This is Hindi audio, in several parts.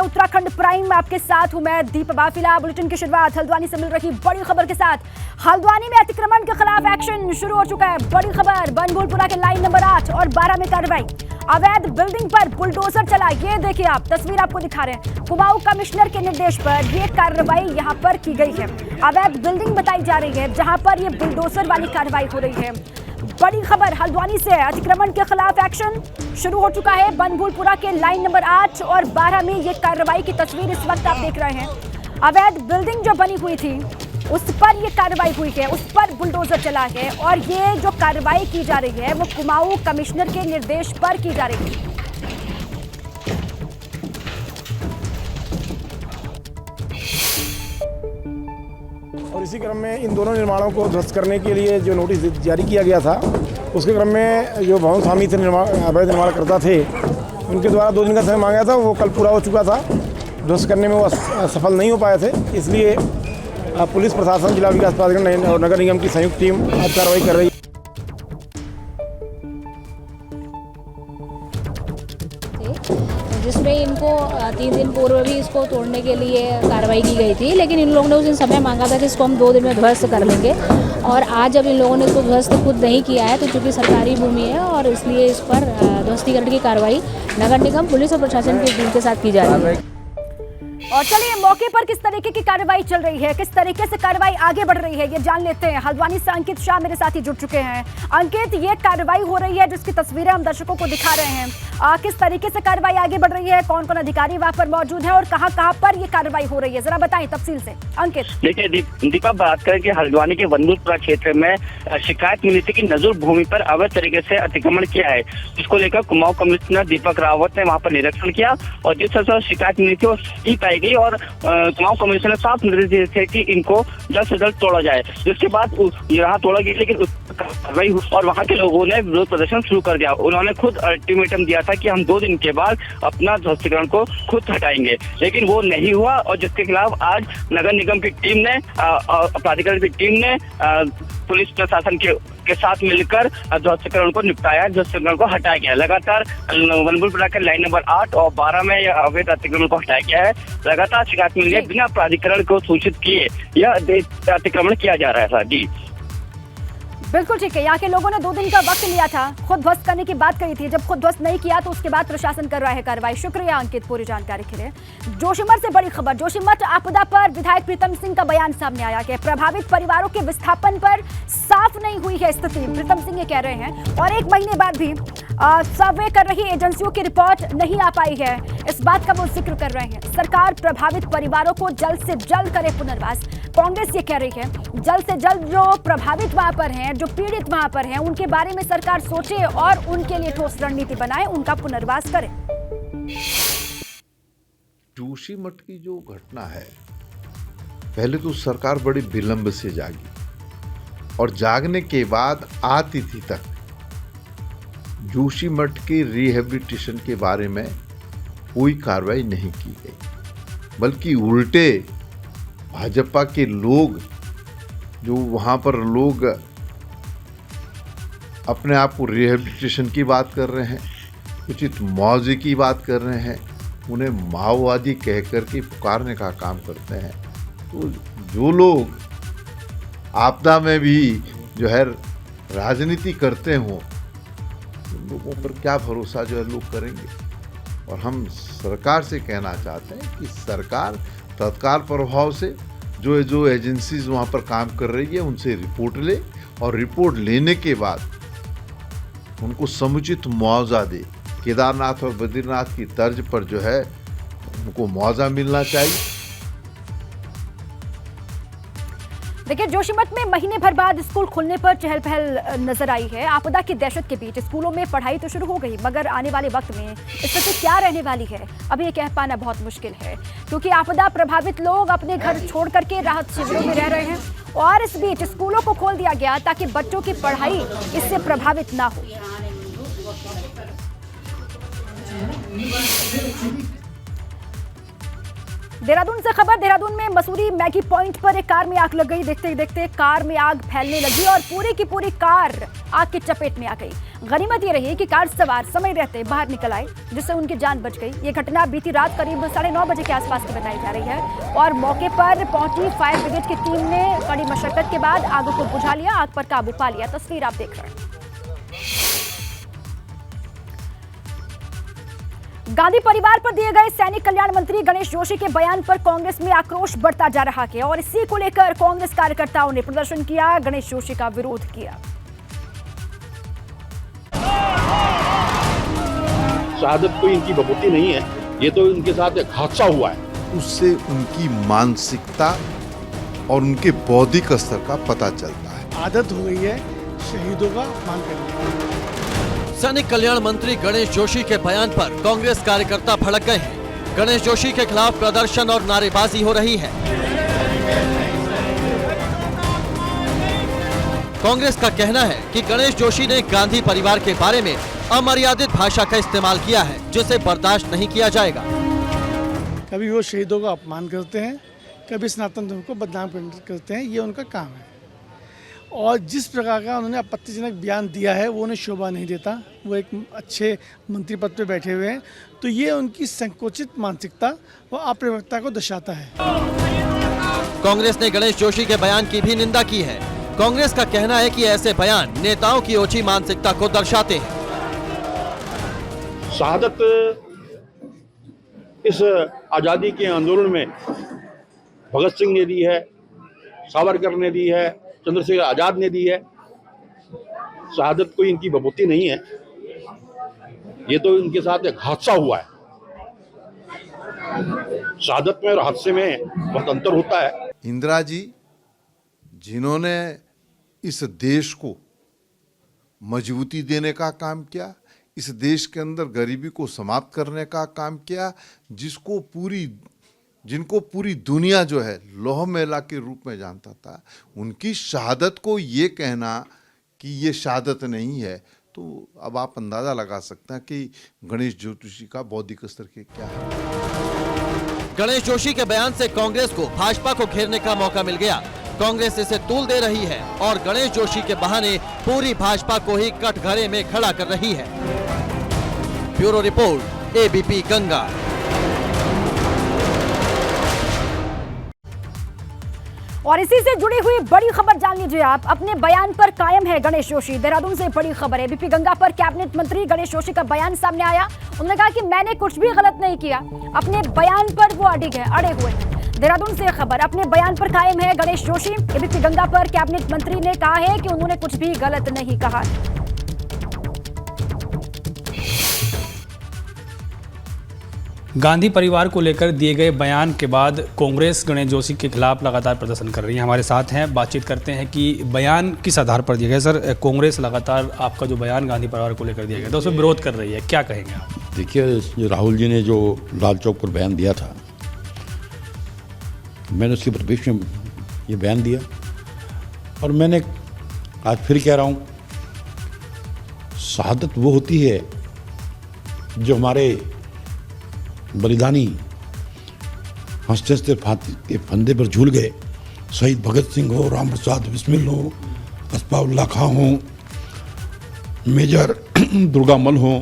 उत्तराखंड प्राइम में आपके साथ हूं मैं दीप बाफिला। बुलेटिन की शुरुआत हल्द्वानी से मिल रही बड़ी खबर के साथ। हल्द्वानी में अतिक्रमण के खिलाफ एक्शन शुरू हो चुका है। बड़ी खबर, बनभूलपुरा के लाइन नंबर 8 और 12 में कार्रवाई। अवैध बिल्डिंग पर बुलडोजर चला। ये देखिए आप तस्वीर आपको दिखा रहे हैं। कुमाऊं कमिश्नर के निर्देश पर यह कार्रवाई यहां पर की गई है। अवैध बिल्डिंग बताई जा रही है जहां पर यह बुलडोजर वाली कार्रवाई हो रही है। बड़ी खबर हल्द्वानी से, अतिक्रमण के खिलाफ एक्शन शुरू हो चुका है। बनभूलपुरा के लाइन नंबर 8 और 12 में ये कार्रवाई की तस्वीर इस वक्त आप देख रहे हैं। अवैध बिल्डिंग जो बनी हुई थी उस पर ये कार्रवाई हुई है, उस पर बुलडोजर चला है और ये जो कार्रवाई की जा रही है वो कुमाऊं कमिश्नर के निर्देश पर की जा रही है। और इसी क्रम में इन दोनों निर्माणों को ध्वस्त करने के लिए जो नोटिस जारी किया गया था उसके क्रम में जो भवन स्वामी थे, अवैध निर्माणकर्ता थे, उनके द्वारा 2 दिन का समय मांगा था, वो कल पूरा हो चुका था। ध्वस्त करने में वो सफल नहीं हो पाए थे, इसलिए पुलिस प्रशासन, जिला विकास प्राधिकरण और नगर निगम की संयुक्त टीम आज कार्रवाई कर रही है। जिसमें इनको 3 दिन पूर्व भी इसको तोड़ने के लिए कार्रवाई की गई थी, लेकिन इन लोगों ने उस दिन समय मांगा था कि इसको हम 2 दिन में ध्वस्त कर लेंगे। और आज जब इन लोगों ने इसको ध्वस्त खुद नहीं किया है तो चूँकि सरकारी भूमि है और इसलिए इस पर ध्वस्तीकरण की कार्रवाई नगर निगम, पुलिस और प्रशासन की टीम के साथ की जा रही है। और चलिए मौके पर किस तरीके की कार्रवाई चल रही है, किस तरीके से कार्रवाई आगे बढ़ रही है, ये जान लेते हैं। हल्द्वानी से अंकित शाह मेरे साथ ही जुड़ चुके हैं। अंकित, ये कार्रवाई हो रही है जिसकी तस्वीरें हम दर्शकों को दिखा रहे हैं, किस तरीके से कार्रवाई आगे बढ़ रही है, कौन कौन अधिकारी वहां पर मौजूद है और कहां पर ये कार्रवाई हो रही है, जरा बताएं तफसील से। अंकित, देखिए दीपा, बात करें कि हल्द्वानी के बनभूलपुरा क्षेत्र में शिकायत मिली थी कि नजूर भूमि पर अवैध तरीके से अतिक्रमण किया है, जिसको लेकर कुमाऊं कमिश्नर दीपक रावत ने वहां पर निरीक्षण किया और जिस तरह से शिकायत मिली थी वो सही पाई गई और कुमाऊं कमिश्नर ने साफ निर्देश दिए थे कि इनको जल्द से जल्द तोड़ा जाए। जिसके बाद यहाँ तोड़ा गया, लेकिन कार्रवाई और वहाँ के लोगों ने विरोध प्रदर्शन शुरू कर दिया। उन्होंने खुद अल्टीमेटम दिया था कि हम 2 दिन के बाद अपना ध्वस्तीकरण को खुद हटाएंगे, लेकिन वो नहीं हुआ और जिसके खिलाफ आज नगर निगम की टीम ने, प्राधिकरण की टीम ने पुलिस प्रशासन के साथ मिलकर ध्वस्तीकरण को निपटाया, ध्वस्तीकरण को हटाया गया। लगातार बनभूलपुरा के लाइन नंबर 8 और 12 में यह अवैध अतिक्रमण को हटाया गया है। लगातार शिकायत मिली है, बिना प्राधिकरण को सूचित किए यह अतिक्रमण किया जा रहा है। जी बिल्कुल ठीक है। यहाँ के लोगों ने 2 दिन का वक्त लिया था, खुद ध्वस्त करने की बात कही थी। जब खुद ध्वस्त नहीं किया तो उसके बाद प्रशासन कर रहा है कार्रवाई। शुक्रिया अंकित पूरी जानकारी के लिए। जोशीमठ से बड़ी खबर, जोशीमठ आपदा पर विधायक प्रीतम सिंह का बयान सामने आया कि प्रभावित परिवारों के विस्थापन पर साफ नहीं हुई है स्थिति। प्रीतम सिंह ये कह रहे हैं और 1 महीने बाद भी सर्वे कर रही एजेंसियों की रिपोर्ट नहीं आ पाई है, इस बात का वो जिक्र कर रहे हैं। सरकार प्रभावित परिवारों को जल्द से जल्द करे पुनर्वास। कांग्रेस ये कह रही है जल्द से जल्द जो प्रभावित वहां पर हैं, जो पीड़ित वहां पर हैं, उनके बारे में सरकार सोचे और उनके लिए ठोस रणनीति बनाए, उनका पुनर्वास करे। जोशीमठ की जो घटना है, पहले तो सरकार बड़ी विलंब से जागी और जागने के बाद आतिथि तक जोशीमठ के रिहेबिलिटेशन के बारे में कोई कार्रवाई नहीं की गई, बल्कि उल्टे भाजपा के लोग जो वहाँ पर लोग अपने आप को रिहेबिलिटेशन की बात कर रहे हैं, उचित मुआवजे की बात कर रहे हैं, उन्हें माओवादी कह कर के पुकारने का काम करते हैं। तो जो लोग आपदा में भी जो है राजनीति करते हों, उन लोगों पर क्या भरोसा जो है लोग करेंगे। और हम सरकार से कहना चाहते हैं कि सरकार तत्काल प्रभाव से जो एजेंसीज वहाँ पर काम कर रही है उनसे रिपोर्ट ले और रिपोर्ट लेने के बाद उनको समुचित मुआवजा दे। केदारनाथ और बद्रीनाथ की तर्ज पर जो है उनको मुआवजा मिलना चाहिए। देखिए, जोशीमठ में महीने भर बाद स्कूल खुलने पर चहल पहल नजर आई है। आपदा की दहशत के बीच स्कूलों में पढ़ाई तो शुरू हो गई, मगर आने वाले वक्त में स्थिति क्या रहने वाली है अभी ये कह पाना बहुत मुश्किल है, क्योंकि आपदा प्रभावित लोग अपने घर छोड़ करके राहत शिविरों में रह रहे हैं और इस बीच स्कूलों को खोल दिया गया ताकि बच्चों की पढ़ाई इससे प्रभावित ना हो। देहरादून से खबर, देहरादून में मसूरी मैगी पॉइंट पर एक कार में आग लग गई। देखते ही देखते कार में आग फैलने लगी और पूरी की पूरी कार आग की चपेट में आ गई। गनीमत ये रही कि कार सवार समय रहते बाहर निकल आए, जिससे उनकी जान बच गई। ये घटना बीती रात करीब 9:30 बजे के आसपास की बताई जा रही है और मौके पर पहुंची फायर ब्रिगेड की टीम ने कड़ी मशक्कत के बाद आग को बुझा लिया, आग पर काबू पा लिया। तस्वीर आप देख रहे हैं। गांधी परिवार पर दिए गए सैनिक कल्याण मंत्री गणेश जोशी के बयान पर कांग्रेस में आक्रोश बढ़ता जा रहा है और इसी को लेकर कांग्रेस कार्यकर्ताओं ने प्रदर्शन किया, गणेश जोशी का विरोध किया। शहादत कोई इनकी बपूती नहीं है, ये तो इनके साथ एक हादसा हुआ है। उससे उनकी मानसिकता और उनके बौद्धिक स्तर का पता चलता है। आदत हो गई है शहीदों का अपमान करने की। सैनिक कल्याण मंत्री गणेश जोशी के बयान पर कांग्रेस कार्यकर्ता भड़क गए हैं। गणेश जोशी के खिलाफ प्रदर्शन और नारेबाजी हो रही है। कांग्रेस का कहना है कि गणेश जोशी ने गांधी परिवार के बारे में अमर्यादित भाषा का इस्तेमाल किया है, जिसे बर्दाश्त नहीं किया जाएगा। कभी वो शहीदों का अपमान करते हैं, कभी सनातन धर्म को बदनाम करते हैं, ये उनका काम है। और जिस प्रकार का उन्होंने आपत्तिजनक बयान दिया है वो उन्हें शोभा नहीं देता। वो एक अच्छे मंत्री पद पे बैठे हुए हैं, तो ये उनकी संकुचित मानसिकता व अप्रवक्ता को दर्शाता है। कांग्रेस ने गणेश जोशी के बयान की भी निंदा की है। कांग्रेस का कहना है कि ऐसे बयान नेताओं की ओछी मानसिकता को दर्शाते हैं। शहादत इस आज़ादी के आंदोलन में भगत सिंह ने दी है, सावरकर ने दी है, चंद्रशेखर आजाद ने दी है। शहादत कोई इनकी बपूती नहीं है, ये तो इनके साथ एक हादसा हुआ है। शहादत में और हादसे में बहुत अंतर होता है। इंदिरा जी जिन्होंने इस देश को मजबूती देने का काम किया, इस देश के अंदर गरीबी को समाप्त करने का काम किया, जिनको पूरी दुनिया जो है लौह मेला के रूप में जानता था, उनकी शहादत को ये कहना कि ये शहादत नहीं है, तो अब आप अंदाज़ा लगा सकते हैं कि गणेश जोशी का बौद्धिक स्तर के क्या है। गणेश जोशी के बयान से कांग्रेस को भाजपा को घेरने का मौका मिल गया। कांग्रेस इसे तूल दे रही है और गणेश जोशी के बहाने पूरी भाजपा को ही कटघरे में खड़ा कर रही है। Bureau report, ABP Ganga. और इसी से जुड़ी हुई बड़ी खबर जान लीजिए आप। अपने बयान पर कायम है गणेश जोशी। देहरादून से बड़ी खबर है। एबीपी गंगा पर कैबिनेट मंत्री गणेश जोशी का बयान सामने आया। उन्होंने कहा कि मैंने कुछ भी गलत नहीं किया, अपने बयान पर वो अड़े हुए हैं। देहरादून से खबर, अपने बयान पर कायम है गणेश जोशी। एबीपी गंगा पर कैबिनेट मंत्री ने कहा है कि उन्होंने कुछ भी गलत नहीं कहा। गांधी परिवार को लेकर दिए गए बयान के बाद कांग्रेस गणेश जोशी के खिलाफ लगातार प्रदर्शन कर रही है। हमारे साथ हैं, बातचीत करते हैं कि बयान किस आधार पर दिया गया। सर, कांग्रेस लगातार आपका जो बयान गांधी परिवार को लेकर दिया गया था उसमें विरोध कर रही है, क्या कहेंगे आप? देखिए, जो राहुल जी ने जो लाल चौक पर बयान दिया था, मैंने उसके परिप्रेक्ष्य में ये बयान दिया और मैंने आज फिर कह रहा हूँ, शहादत वो होती है जो हमारे बलिदानी हंसते हंसते फांसी के फंदे पर झूल गए। शहीद भगत सिंह हो, राम प्रसाद बिस्मिल हो, अस्फाउल्लाह खां हो, मेजर दुर्गामल हो।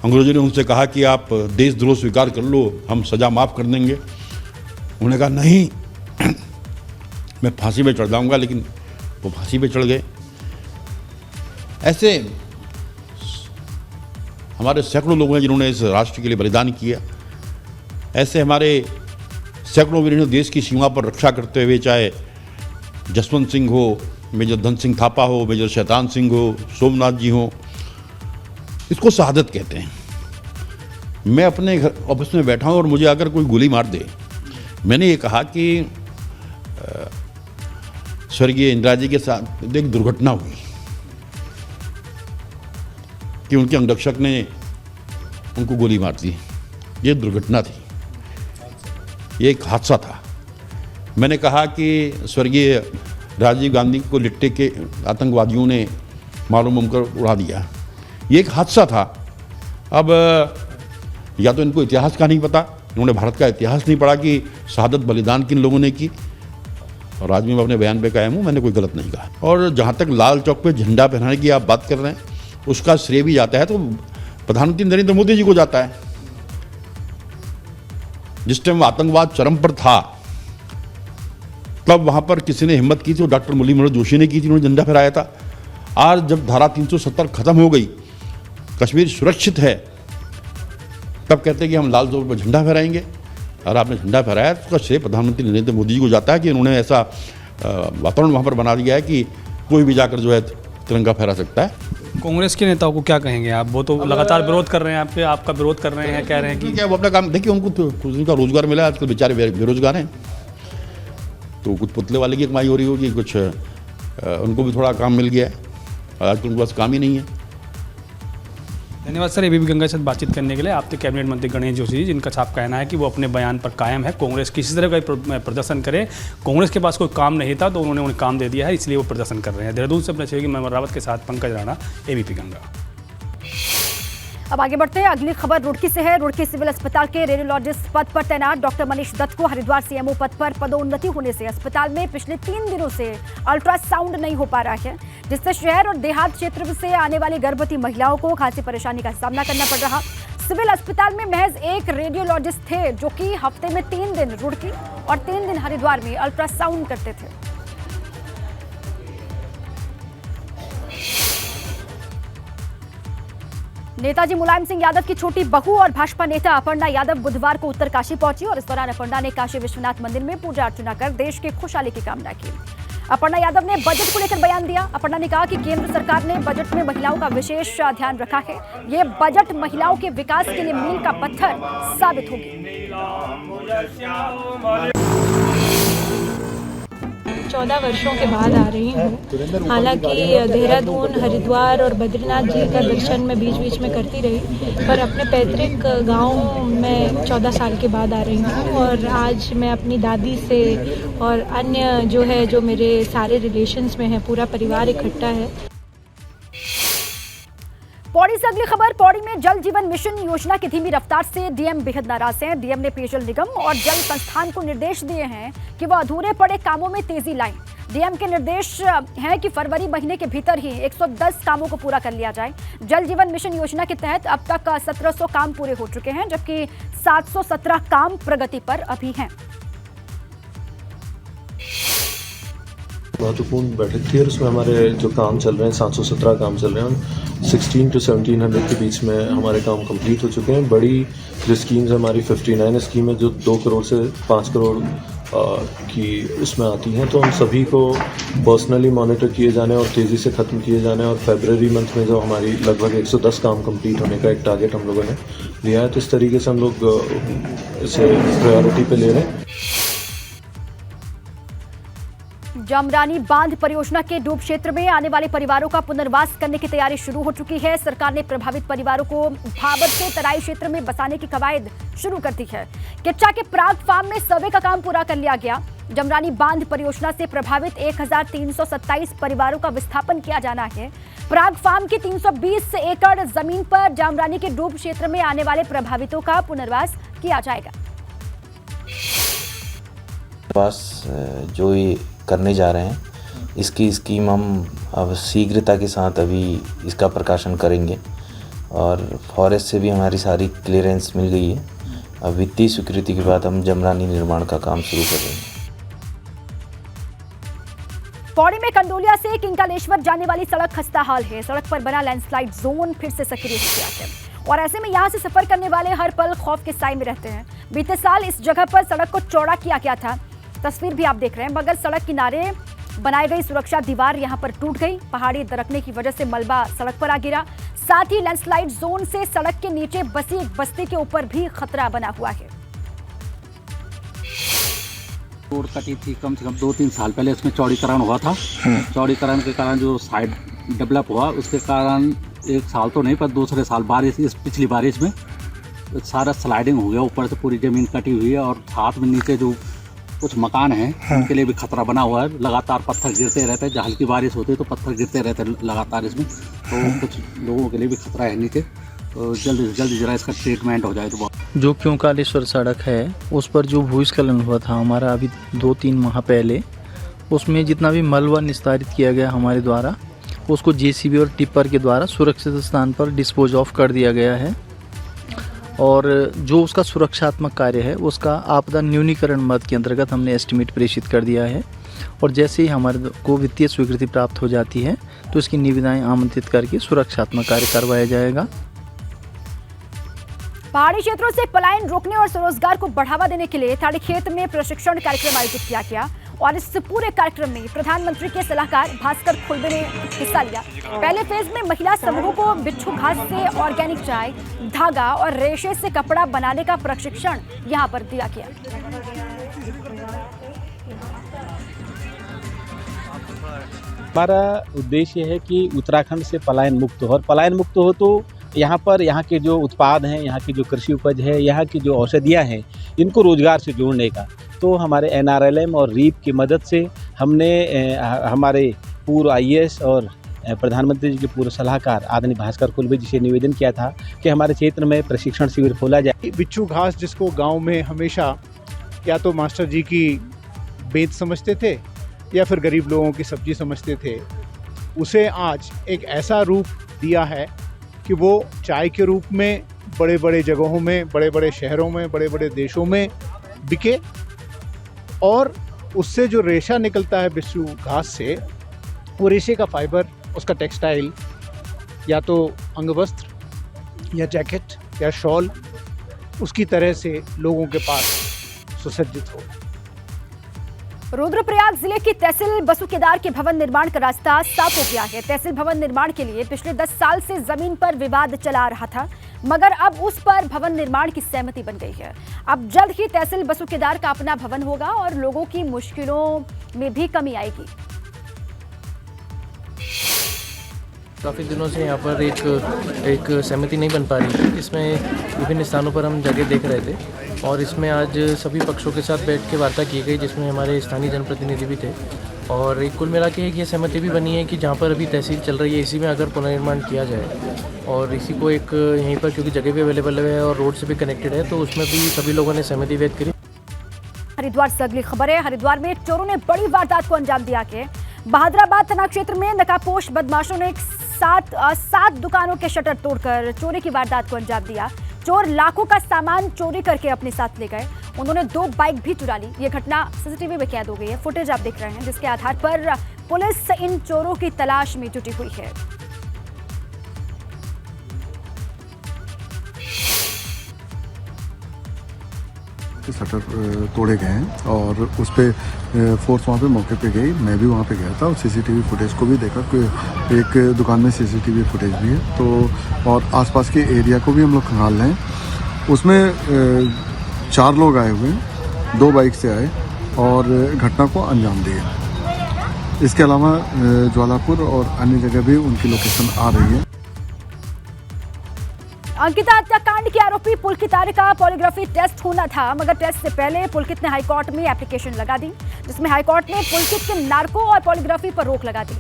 अंग्रेजों ने उनसे कहा कि आप देशद्रोह स्वीकार कर लो, हम सज़ा माफ़ कर देंगे। उन्होंने कहा नहीं, मैं फांसी पे चढ़ जाऊँगा, लेकिन वो फांसी पे चढ़ गए। ऐसे हमारे सैकड़ों लोग हैं जिन्होंने इस राष्ट्र के लिए बलिदान किया। ऐसे हमारे सैकड़ों वीरों देश की सीमा पर रक्षा करते हुए, चाहे जसवंत सिंह हो, मेजर धन सिंह थापा हो, मेजर शैतान सिंह हो, सोमनाथ जी हो, इसको शहादत कहते हैं। मैं अपने घर ऑफिस में बैठा हूँ और मुझे अगर कोई गोली मार दे, मैंने ये कहा कि स्वर्गीय इंदिरा जी के साथ एक दुर्घटना हुई कि उनके अंगरक्षक ने उनको गोली मार दी। ये दुर्घटना थी, ये एक हादसा था। मैंने कहा कि स्वर्गीय राजीव गांधी को लिट्टे के आतंकवादियों ने मालूम कर उड़ा दिया, ये एक हादसा था। अब या तो इनको इतिहास का नहीं पता, इन्होंने भारत का इतिहास नहीं पढ़ा कि शहादत बलिदान किन लोगों ने की। और आज मैं अपने बयान पे कायम हूँ, मैंने कोई गलत नहीं कहा। और जहाँ तक लाल चौक पे झंडा फहराने की आप बात कर रहे हैं, उसका श्रेय भी जाता है तो प्रधानमंत्री नरेंद्र मोदी जी को जाता है। जिस टाइम आतंकवाद चरम पर था तब वहां पर किसी ने हिम्मत की थी, डॉक्टर मुरली मनोहर जोशी ने की थी, उन्होंने झंडा फहराया था। आज जब धारा 370 खत्म हो गई, कश्मीर सुरक्षित है, तब कहते हैं कि हम लाल चौक पर झंडा फहराएंगे। और आपने झंडा फहराया तो उसका श्रेय प्रधानमंत्री नरेंद्र मोदी जी को जाता है कि उन्होंने ऐसा वातावरण वहाँ पर बना दिया है कि कोई भी जाकर जो है तिरंगा फहरा सकता है। कांग्रेस के नेताओं को क्या कहेंगे आप? वो तो लगातार विरोध कर रहे हैं, आपका विरोध कर रहे हैं, कह रहे हैं कि क्या वो अपना काम देखिए, उनको तो कुछ दिन का रोजगार मिला, आजकल बेचारे बेरोजगार हैं, तो कुछ पुतले वाले की कमाई हो रही होगी, कुछ उनको भी थोड़ा काम मिल गया है, आजकल उनके पास काम ही नहीं है। धन्यवाद सर एबीपी गंगा के साथ बातचीत करने के लिए। आपके कैबिनेट मंत्री गणेश जोशी, जिनका साफ कहना है कि वो अपने बयान पर कायम है, कांग्रेस किसी तरह का प्रदर्शन करे, कांग्रेस के पास कोई काम नहीं था तो उन्होंने उन्हें काम दे दिया है, इसलिए वो प्रदर्शन कर रहे हैं। देहरादून से अपने सहयोगी ममर रावत के साथ पंकज राणा, एबीपी गंगा। अब आगे बढ़ते हैं, अगली खबर रुड़की से है। रुड़की सिविल अस्पताल के रेडियोलॉजिस्ट पद पर तैनात डॉक्टर मनीष दत्त को हरिद्वार सीएमओ पद पर पदोन्नति होने से अस्पताल में पिछले 3 दिनों से अल्ट्रासाउंड नहीं हो पा रहा है, जिससे शहर और देहात क्षेत्र से आने वाली गर्भवती महिलाओं को खासी परेशानी का सामना करना पड़ रहा। सिविल अस्पताल में महज एक रेडियोलॉजिस्ट थे जो कि हफ्ते में 3 दिन रुड़की और 3 दिन हरिद्वार में अल्ट्रासाउंड करते थे। नेताजी मुलायम सिंह यादव की छोटी बहू और भाजपा नेता अपर्णा यादव बुधवार को उत्तरकाशी पहुंची और इस दौरान अपर्णा ने काशी विश्वनाथ मंदिर में पूजा अर्चना कर देश के खुशहाली की कामना की। अपर्णा यादव ने बजट को लेकर बयान दिया। अपर्णा ने कहा कि केंद्र सरकार ने बजट में महिलाओं का विशेष ध्यान रखा है, ये बजट महिलाओं के विकास के लिए मील का पत्थर साबित होगी। 14 वर्षों के बाद आ रही हूँ। हालांकि देहरादून, हरिद्वार और बद्रीनाथ जी का दर्शन मैं बीच बीच में करती रही, पर अपने पैतृक गांव में 14 साल के बाद आ रही हूँ। और आज मैं अपनी दादी से और अन्य जो मेरे सारे रिलेशंस में है, पूरा परिवार इकट्ठा है। पौड़ी से अगली खबर। पौड़ी में जल जीवन मिशन योजना की धीमी रफ्तार से डीएम बेहद नाराज हैं। डीएम ने पेयजल निगम और जल संस्थान को निर्देश दिए हैं कि वह अधूरे पड़े कामों में तेजी लाएं। डीएम के निर्देश हैं कि फरवरी महीने के भीतर ही 110 कामों को पूरा कर लिया जाए। जल जीवन मिशन योजना के तहत अब तक 1700 काम पूरे हो चुके हैं, जबकि 717 काम प्रगति पर अभी हैं। महत्वपूर्ण बैठक थी और उसमें हमारे जो काम चल रहे हैं, 717 काम चल रहे हैं, 16 to 1700 के बीच में हमारे काम कंप्लीट हो चुके हैं। बड़ी जो स्कीम्स हमारी 59 स्कीम है जो 2 करोड़ से 5 करोड़ की उसमें आती हैं, तो उन सभी को पर्सनली मॉनिटर किए जाने और तेज़ी से ख़त्म किए जाने, और फरवरी मंथ में जो हमारी लगभग 110 काम कंप्लीट होने का एक टारगेट हम लोगों ने लिया है, तो इस तरीके से हम लोग इसे प्रायोरिटी पे ले रहे हैं। जामरानी बांध परियोजना के डूब क्षेत्र में आने वाले परिवारों का पुनर्वास करने की तैयारी शुरू हो चुकी है। सरकार ने प्रभावित परिवारों को भाबर से तराई क्षेत्र में बसाने की कवायद शुरू कर दी है। किच्चा के प्राग फार्म में सर्वे का काम पूरा कर लिया गया। जमरानी बांध परियोजना से प्रभावित 1327 परिवारों का विस्थापन किया जाना है। प्राग फार्म की 320 एकड़ जमीन पर जामरानी के डूब क्षेत्र में आने वाले प्रभावितों का पुनर्वास किया जाएगा। जो ये करने जा रहे हैं, इसकी स्कीम हम अब शीघ्रता के साथ अभी इसका प्रकाशन करेंगे, और फॉरेस्ट से भी हमारी सारी क्लियरेंस मिल गई है। अब वित्तीय स्वीकृति के बाद हम जमरानी निर्माण का काम शुरू कर रहे हैं। पौड़ी में कंडोलिया से किंकालेश्वर जाने वाली सड़क खस्ता हाल है। सड़क पर बना लैंडस्लाइड जोन फिर से सक्रिय हो गया है और ऐसे में यहां से सफर करने वाले हर पल खौफ के साए में रहते हैं। बीते साल इस जगह पर सड़क को चौड़ा किया गया था, तस्वीर भी आप देख रहे हैं, मगर सड़क किनारे बनाई गई सुरक्षा दीवार यहां पर टूट गई। पहाड़ी दरकने की वजह से मलबा सड़क पर आ गिरा। साथ ही लैंडस्लाइड जोन से सड़क के नीचे बसी एक बस्ती के ऊपर भी खतरा बना हुआ है। रोड कटी थी कम से कम 2-3 साल पहले, उसमें चौड़ीकरण हुआ था। चौड़ीकरण के कारण जो साइड डेवलप हुआ, उसके कारण 1 साल तो नहीं पर दूसरे साल बारिश, इस पिछली बारिश में सारा स्लाइडिंग हो गया, ऊपर से पूरी ज़मीन कटी हुई है और साथ में नीचे जो कुछ मकान हैं उनके लिए भी खतरा बना हुआ है। लगातार पत्थर गिरते रहते हैं, जहाँ हल्की बारिश होती है तो पत्थर गिरते रहते हैं लगातार इसमें, तो कुछ लोगों के लिए भी खतरा है नीचे। तो जल्दी से जल्दी जरा इसका ट्रीटमेंट हो जाए तो बहुत। जो क्योंकालेश्वर सड़क है उस पर जो भूस्खलन हुआ था हमारा अभी 2-3 माह पहले, उसमें जितना भी मलबा निस्तारित किया गया हमारे द्वारा, उसको जेसीबी और टिप्पर के द्वारा सुरक्षित स्थान पर डिस्पोज ऑफ कर दिया गया है और जो उसका सुरक्षात्मक कार्य है उसका आपदा न्यूनीकरण मद के अंतर्गत हमने एस्टिमेट प्रेषित कर दिया है और जैसे ही हमारे को वित्तीय स्वीकृति प्राप्त हो जाती है तो इसकी निविदाएं आमंत्रित करके सुरक्षात्मक कार्य करवाया जाएगा। पहाड़ी क्षेत्रों से पलायन रोकने और स्वरोजगार को बढ़ावा देने के लिए थाड़ीखेत में प्रशिक्षण कार्यक्रम आयोजित किया गया और इस पूरे कार्यक्रम में प्रधानमंत्री के सलाहकार भास्कर खुल्बे ने हिस्सा लिया। पहले फेज में महिला समूहों को बिच्छू घास से ऑर्गेनिक चाय, धागा और रेशे से कपड़ा बनाने का प्रशिक्षण यहां पर दिया गया। हमारा उद्देश्य है कि उत्तराखंड से पलायन मुक्त हो और पलायन मुक्त हो तो यहाँ के जो उत्पाद हैं, यहाँ की जो कृषि उपज है, यहाँ की जो औषधियाँ हैं, इनको रोजगार से जोड़ने का। तो हमारे NRLM और रीप की मदद से हमने हमारे पूर्व IAS और प्रधानमंत्री जी के पूर्व सलाहकार आदरणीय भास्कर खुल्बे जी से निवेदन किया था कि हमारे क्षेत्र में प्रशिक्षण शिविर खोला जाए। बिच्छू घास जिसको गांव में हमेशा या तो मास्टर जी की बेंत समझते थे या फिर गरीब लोगों की सब्जी समझते थे, उसे आज एक ऐसा रूप दिया है कि वो चाय के रूप में बड़े बड़े जगहों में, बड़े बड़े शहरों में, बड़े बड़े देशों में बिके और उससे जो रेशा निकलता है बिच्छू घास से, वो रेशे का फाइबर, उसका टेक्सटाइल या तो अंगवस्त्र या जैकेट या शॉल उसकी तरह से लोगों के पास सुसज्जित हो। रुद्रप्रयाग जिले की तहसील बसुकेदार के भवन निर्माण का रास्ता साफ हो गया है। तहसील भवन निर्माण के लिए पिछले 10 साल से जमीन पर विवाद चला आ रहा था, मगर अब उस पर भवन निर्माण की सहमति बन गई है। अब जल्द ही तहसील बसुकेदार का अपना भवन होगा और लोगों की मुश्किलों में भी कमी आएगी। काफ़ी दिनों से यहाँ पर एक सहमति नहीं बन पा रही थी, जिसमें विभिन्न स्थानों पर हम जगह देख रहे थे और इसमें आज सभी पक्षों के साथ बैठ के वार्ता की गई, जिसमें हमारे स्थानीय जनप्रतिनिधि भी थे और कुल मिला के ये सहमति भी बनी है कि जहाँ पर अभी तहसील चल रही है इसी में अगर पुनर्निर्माण किया जाए और इसी को एक यहीं पर, क्योंकि जगह भी अवेलेबल है और रोड से भी कनेक्टेड है, तो उसमें भी सभी लोगों ने सहमति व्यक्त करी। हरिद्वार से अगली खबर है। हरिद्वार में चोरों ने बड़ी वारदात को अंजाम दिया कि बहादुराबाद थाना क्षेत्र में नकाबपोश बदमाशों ने सात दुकानों के शटर तोड़कर चोरी की वारदात को अंजाम दिया। चोर लाखों का सामान चोरी करके अपने साथ ले गए। उन्होंने 2 बाइक भी चुरा ली। ये घटना सीसीटीवी में कैद हो गई है। फुटेज आप देख रहे हैं, जिसके आधार पर पुलिस इन चोरों की तलाश में जुटी हुई है। शटर तोड़े गए हैं और उस पर फोर्स वहाँ पे मौके पे गई। मैं भी वहाँ पे गया था और सीसीटीवी फुटेज को भी देखा कि एक दुकान में सीसीटीवी फुटेज भी है, तो और आसपास के एरिया को भी हम लोग खंगाल रहे हैं। उसमें 4 लोग आए हुए हैं, 2 बाइक से आए और घटना को अंजाम दिए। इसके अलावा ज्वालापुर और अन्य जगह भी उनकी लोकेशन आ रही है। अंकिता हत्याकांड के आरोपी पुलकित आर्य का पॉलीग्राफी टेस्ट होना था, मगर टेस्ट से पहले पुलकित ने हाईकोर्ट में एप्लीकेशन लगा दी, जिसमें हाईकोर्ट ने पुलकित के नार्को और पॉलीग्राफी पर रोक लगा दी।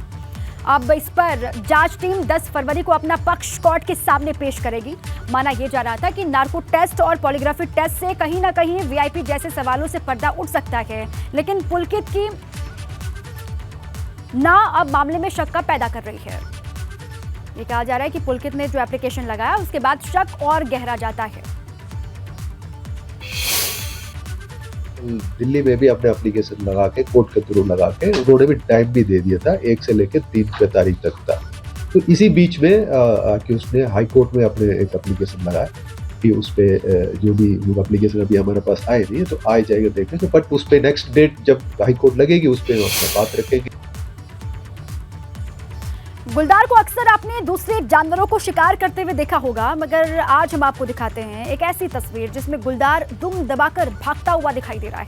अब इस पर जांच टीम 10 फरवरी को अपना पक्ष कोर्ट के सामने पेश करेगी। माना यह जा रहा था कि नार्को टेस्ट और पॉलीग्राफी टेस्ट से कहीं ना कहीं वीआईपी जैसे सवालों से पर्दा उठ सकता है, लेकिन पुलकित की ना अब मामले में शक का पैदा कर रही है। ये कहा जा रहा है कि पुलकित ने जो एप्लीकेशन लगाया उसके बाद शक और गहरा जाता है। दिल्ली में भी अपने एप्लीकेशन लगा के कोर्ट के थ्रू लगा के उन्होंने भी टाइम भी दे दिया था, 1 से लेकर 3 तारीख तक था। तो इसी बीच में कि उसने हाई कोर्ट में अपने एक एप्लीकेशन लगाया कि उस पर जो भी एप्लीकेशन अभी हमारे पास आए नहीं है तो आए जाएगा देखने तो, बट उस पर नेक्स्ट डेट जब हाई कोर्ट लगेगी उस पर अपना बात रखेंगे। गुलदार को अक्सर आपने दूसरे जानवरों को शिकार करते हुए देखा होगा, मगर आज हम आपको दिखाते हैं एक ऐसी तस्वीर जिसमें गुलदार दुम दबाकर भागता हुआ दिखाई दे रहा है।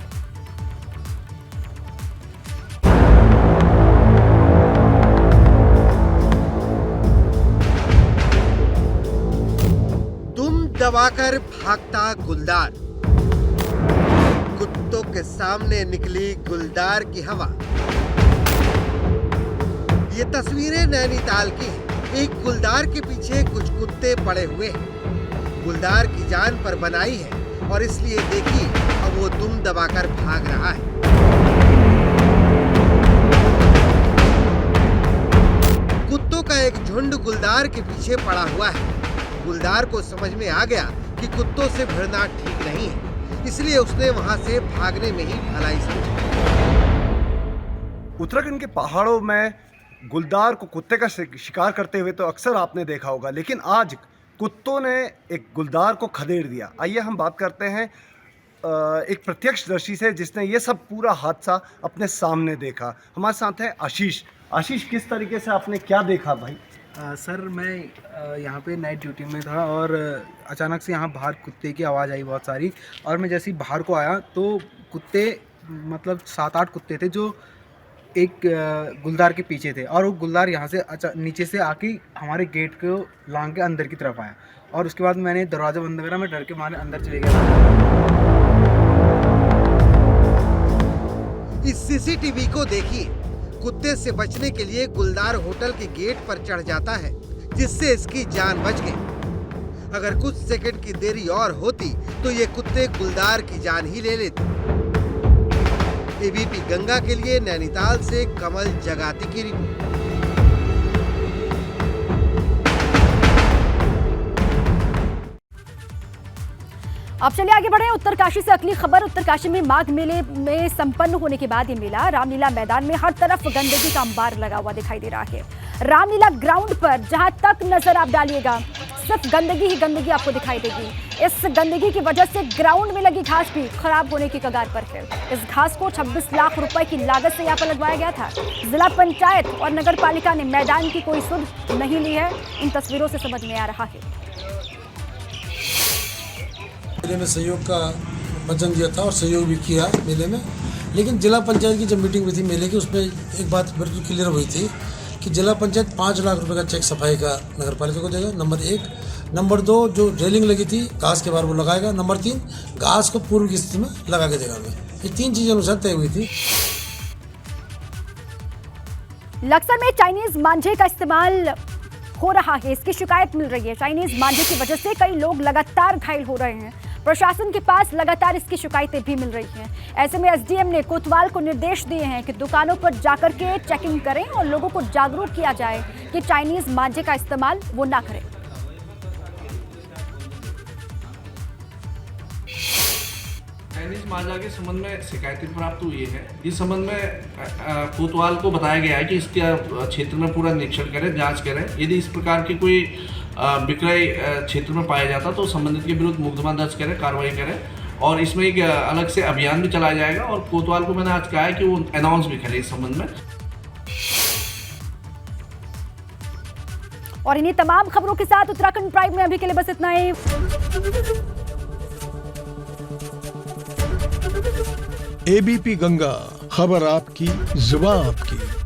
दुम दबाकर भागता गुलदार, कुत्तों के सामने निकली गुलदार की हवा। ये तस्वीरें नैनीताल की हैं। एक गुलदार के पीछे कुछ कुत्ते पड़े हुए हैं। गुलदार की जान पर बनाई है और इसलिए देखिए अब वो दुम दबाकर भाग रहा है। कुत्तों का एक झुंड गुलदार के पीछे पड़ा हुआ है। गुलदार को समझ में आ गया कि कुत्तों से भिड़ना ठीक नहीं है, इसलिए उसने वहां से भागने में ही भलाई समझी। उत्तराखंड के पहाड़ों में गुलदार को कुत्ते का शिकार करते हुए तो अक्सर आपने देखा होगा, लेकिन आज कुत्तों ने एक गुलदार को खदेड़ दिया। आइए हम बात करते हैं एक प्रत्यक्षदर्शी से जिसने ये सब पूरा हादसा अपने सामने देखा। हमारे साथ है आशीष। आशीष, किस तरीके से आपने क्या देखा भाई? सर मैं यहाँ पे नाइट ड्यूटी में था और अचानक से यहाँ बाहर कुत्ते की आवाज़ आई बहुत सारी, और मैं जैसे ही बाहर को आया तो कुत्ते मतलब 7-8 कुत्ते थे जो एक गुलदार के पीछे थे, और वो गुलदार यहाँ से नीचे से आके हमारे गेट को लांग के अंदर की तरफ आया, और उसके बाद मैंने दरवाज़ा बंद करा, मैं डर के मारे अंदर चले गया। इस सीसीटीवी को देखिए, कुत्ते से बचने के लिए गुलदार होटल के गेट पर चढ़ जाता है, जिससे इसकी जान बच गई। अगर कुछ सेकंड की देरी और होती तो ये कुत्ते गुलदार की जान ही ले लेते। एबीपी गंगा के लिए नैनीताल से कमल जगाती की रिपोर्ट। अब चलिए आगे बढ़े। उत्तरकाशी से अगली खबर। उत्तरकाशी में माघ मेले में संपन्न होने के बाद ये मेला रामलीला मैदान में हर तरफ गंदगी का अंबार लगा हुआ दिखाई दे रहा है। रामलीला ग्राउंड पर जहां तक नजर आप डालिएगा सिर्फ गंदगी ही गंदगी आपको दिखाई देगी। इस गंदगी की वजह से ग्राउंड में लगी घास भी खराब होने की कगार पर है। इस घास को 26 लाख रुपए की लागत से यहाँ पर लगवाया गया था। जिला पंचायत और नगर पालिका ने मैदान की कोई सुध नहीं ली है। इन तस्वीरों से समझ में आ रहा है। मेले में सहयोग का वचन दिया था और सहयोग भी किया मेले में, लेकिन जिला पंचायत की जब मीटिंग हुई थी मेले की, उसमें एक बात बिल्कुल क्लियर हुई थी कि जिला पंचायत 5 लाख रुपए का चेक सफाई का नगर पालिका को देगा, नंबर 1। नंबर 2, जो रेलिंग लगी थी घास के बाहर वो लगाएगा। नंबर 3, घास को पूर्व की स्थिति में लगा के देगा हमें। ये 3 चीजें अनुसार तय हुई थी। लक्सर में चाइनीज मांझे का इस्तेमाल हो रहा है, इसकी शिकायत मिल रही है। चाइनीज मांझे की वजह से कई लोग लगातार घायल हो रहे हैं। प्रशासन के पास लगातार इसकी शिकायतें भी मिल रही हैं। ऐसे में एसडीएम ने कोतवाल को निर्देश दिए हैं कि दुकानों पर जाकर के चेकिंग करें और लोगों को जागरूक किया जाए कि चाइनीज मांझे का इस्तेमाल वो ना करें। चाइनीज मांझा के संबंध में शिकायतें प्राप्त हुई है। इस संबंध में कोतवाल को बताया गया है कि इसके क्षेत्र में पूरा निरीक्षण करें, जांच करें। यदि इस प्रकार की कोई विक्रय क्षेत्र में पाया जाता तो संबंधित के विरुद्ध मुकदमा दर्ज करें, कार्रवाई करें, और इसमें एक अलग से अभियान भी चलाया जाएगा। और कोतवाल को मैंने आज कहा है कि वो अनाउंस भी करें इस संबंध में। और इन्हीं तमाम खबरों के साथ उत्तराखंड प्राइम में अभी के लिए बस इतना ही। एबीपी गंगा, खबर आपकी, जुबान आपकी।